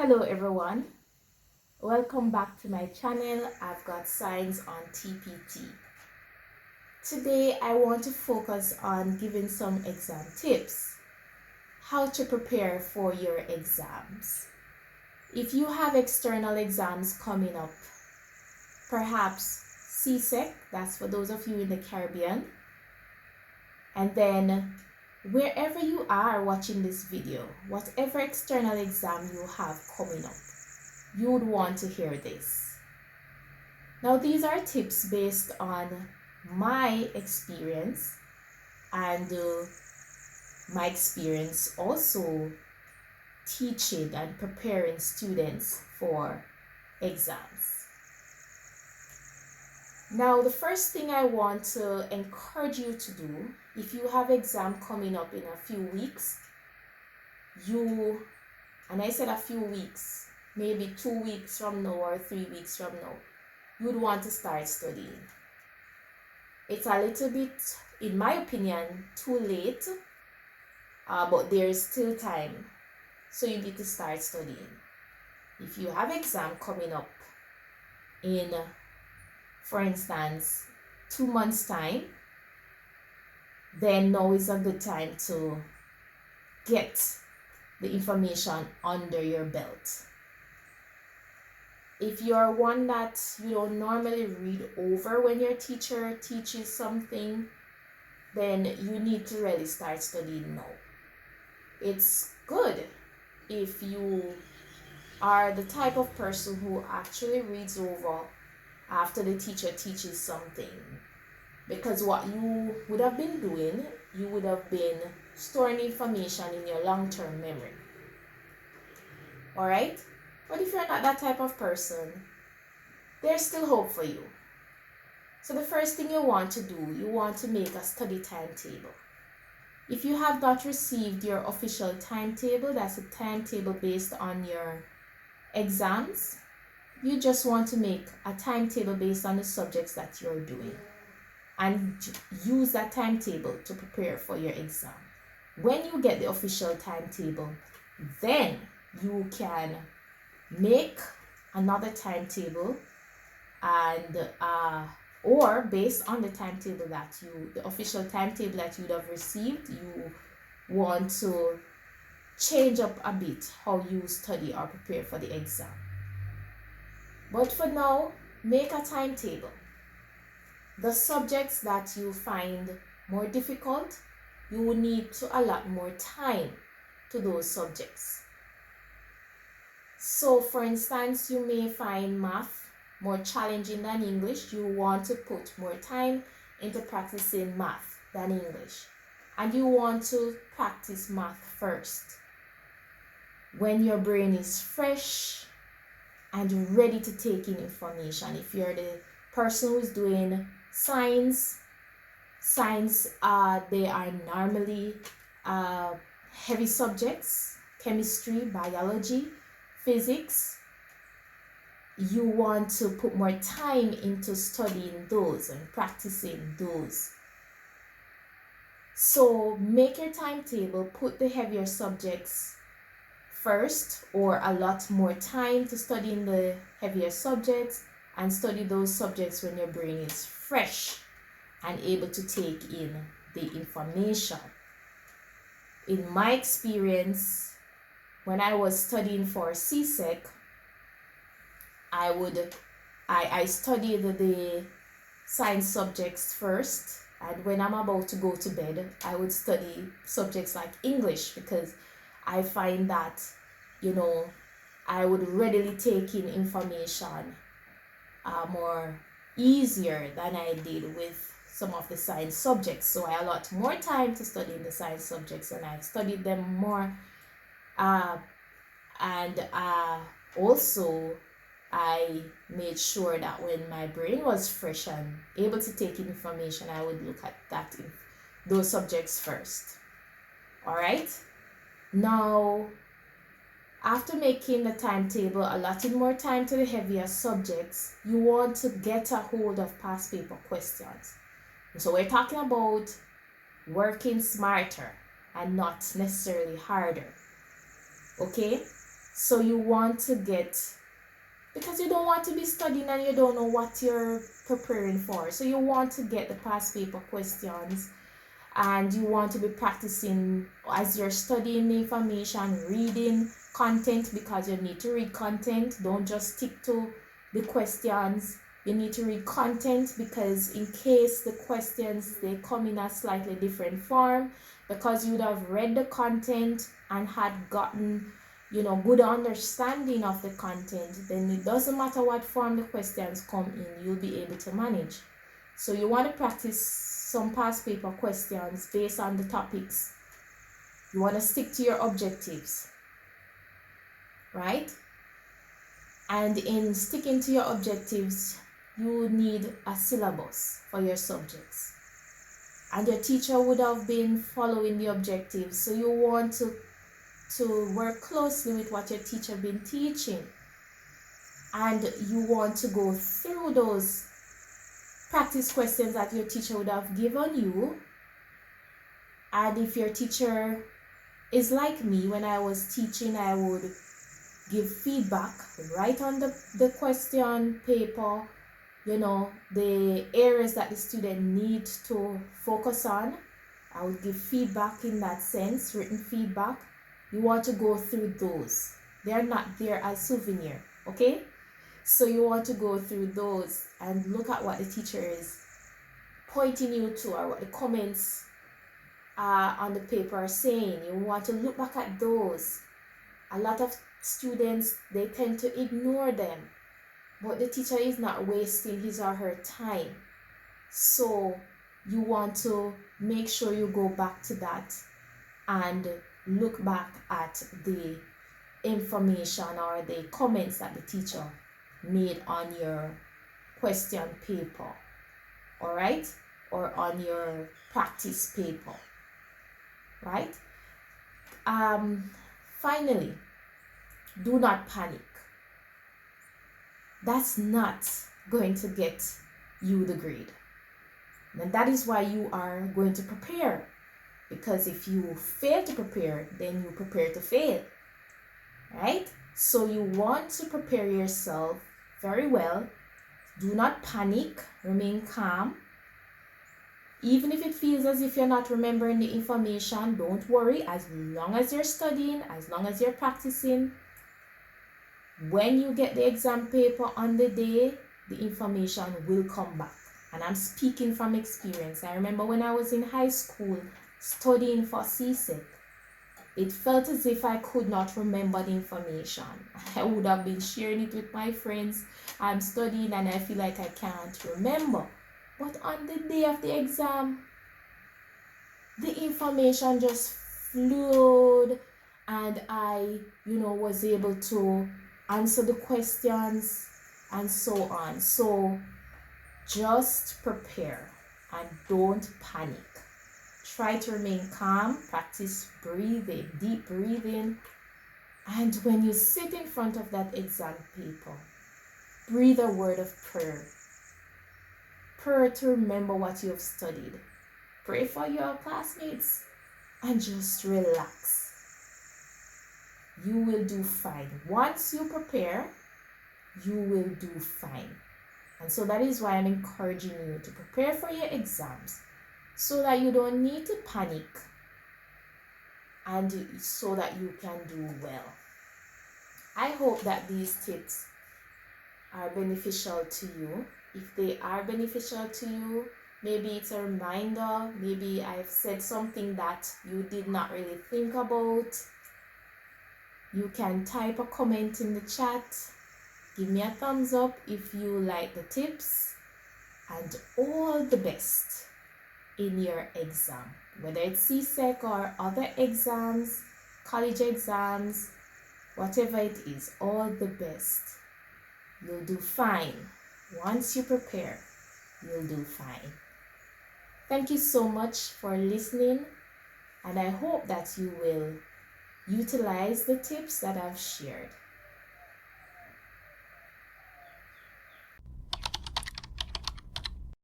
Hello everyone, welcome back to my channel. I've got Science on TPT. Today I want to focus on giving some exam tips, how to prepare for your exams. If you have external exams coming up, perhaps Csec, that's for those of you in the Caribbean, and then wherever you are watching this video, whatever external exam you have coming up, you would want to hear this. Now, these are tips based on my experience and my experience also teaching and preparing students for exams. Now, the first thing I want to encourage you to do, if you have exam coming up in a few weeks, and I said a few weeks, maybe 2 weeks from now or 3 weeks from now, you would want to start studying. It's a little bit, in my opinion, too late, but there is still time, so you need to start studying. If you have exam coming up in, for instance, 2 months' time, then now is a good time to get the information under your belt. If you're one that you don't normally read over when your teacher teaches something, then you need to really start studying now. It's good if you are the type of person who actually reads over after the teacher teaches something, because what you would have been doing, you would have been storing information in your long-term memory. All right? But if you're not that type of person, there's still hope for you. So the first thing you want to do, you want to make a study timetable. If you have not received your official timetable, that's a timetable based on your exams, you just want to make a timetable based on the subjects that you're doing and use that timetable to prepare for your exam. When you get the official timetable, then you can make another timetable and or based on the timetable that the official timetable that you would have received, you want to change up a bit how you study or prepare for the exam. But for now, make a timetable. The subjects that you find more difficult, you will need to allot more time to those subjects. So for instance, you may find math more challenging than English. You want to put more time into practicing math than English. And you want to practice math first, when your brain is fresh and ready to take in information. If you're the person who's doing science, they are normally heavy subjects: chemistry, biology, physics. You want to put more time into studying those and practicing those. So make your timetable, put the heavier subjects first, or allot more time to studying the heavier subjects, and study those subjects when your brain is fresh and able to take in the information. In my experience, when I was studying for Csec, I studied the science subjects first, and when I'm about to go to bed, I would study subjects like English, because I find that, I would readily take in information more easier than I did with some of the science subjects. So I allot more time to studying the science subjects, and I studied them more. Also, I made sure that when my brain was fresh and able to take in information, I would look at those subjects first. All right? Now, after making the timetable, allotting more time to the heavier subjects, you want to get a hold of past paper questions. So we're talking about working smarter and not necessarily harder. Okay? So you want to get, because you don't want to be studying and you don't know what you're preparing for. So you want to get the past paper questions, and you want to be practicing as you're studying the information, reading content, because you need to read content. Don't just stick to the questions. You need to read content, because in case the questions, they come in a slightly different form, because you would have read the content and had gotten good understanding of the content, then it doesn't matter what form the questions come in, you'll be able to manage. So you want to practice some past paper questions based on the topics. You want to stick to your objectives, right? And in sticking to your objectives, you need a syllabus for your subjects. And your teacher would have been following the objectives, so you want to work closely with what your teacher been teaching, and you want to go through those practice questions that your teacher would have given you. And if your teacher is like me, when I was teaching, I would give feedback right on the question paper, the areas that the student needs to focus on. I would give feedback in that sense, written feedback. You want to go through those. They're not there as souvenir, okay? So you want to go through those and look at what the teacher is pointing you to, or what the comments on the paper are saying. You want to look back at those. A lot of students, they tend to ignore them, but the teacher is not wasting his or her time. So you want to make sure you go back to that and look back at the information or the comments that the teacher made on your question paper, all right, or on your practice paper, right? Finally, do not panic. That's not going to get you the grade. And that is why you are going to prepare. Because if you fail to prepare, then you prepare to fail, right? So you want to prepare yourself very well. Do not panic. Remain calm. Even if it feels as if you're not remembering the information, don't worry. As long as you're studying, as long as you're practicing, when you get the exam paper on the day, the information will come back. And I'm speaking from experience. I remember when I was in high school studying for Csec, it felt as if I could not remember the information. I would have been sharing it with my friends. I'm studying and I feel like I can't remember. But on the day of the exam, the information just flowed, and I, was able to answer the questions and so on. So just prepare and don't panic. Try to remain calm, practice breathing, deep breathing. And when you sit in front of that exam paper, breathe a word of prayer. Pray to remember what you have studied. Pray for your classmates and just relax. You will do fine. Once you prepare, you will do fine. And so that is why I'm encouraging you to prepare for your exams, so that you don't need to panic, and so that you can do well. I hope that these tips are beneficial to you. If they are beneficial to you, maybe it's a reminder, maybe I've said something that you did not really think about, you can type a comment in the chat. Give me a thumbs up if you like the tips, and all the best in your exam, whether it's Csec or other exams, college exams, whatever it is, all the best. You'll do fine. Once you prepare, you'll do fine. Thank you so much for listening, and I hope that you will utilize the tips that I've shared.